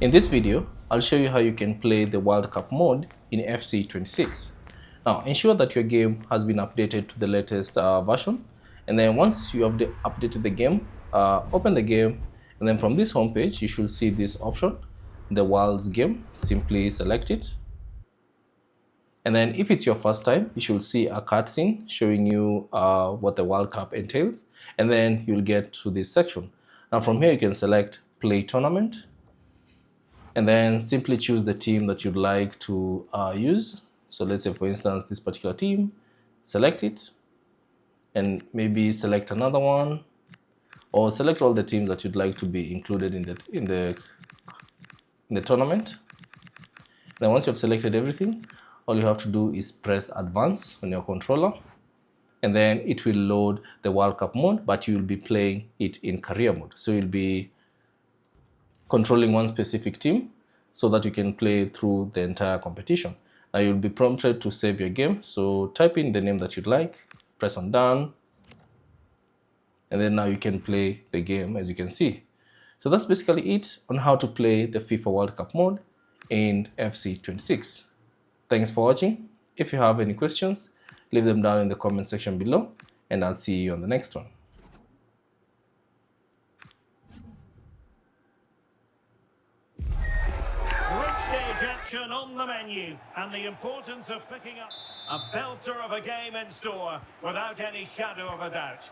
In this video, I'll show you how you can play the World Cup mode in FC26. Now, ensure that your game has been updated to the latest version, and then once you have updated the game, open the game, and then from this homepage, you should see this option, the World's Game. Simply select it. And then if it's your first time, you should see a cutscene showing you what the World Cup entails, and then you'll get to this section. Now from here, you can select Play Tournament, and then simply choose the team that you'd like to use. So let's say, for instance, this particular team, select it, and maybe select another one, or select all the teams that you'd like to be included in the tournament. Then once you've selected everything, all you have to do is press advance on your controller, and then it will load the World Cup mode, but you'll be playing it in career mode. So you'll be controlling one specific team so that you can play through the entire competition. Now you'll be prompted to save your game. So type in the name that you'd like, press on done, and then now you can play the game as you can see. So that's basically it on how to play the FIFA World Cup mode in FC26. Thanks for watching. If you have any questions, leave them down in the comment section below, and I'll see you on the next one. Group stage action on the menu, and the importance of picking up a belter of a game in store without any shadow of a doubt.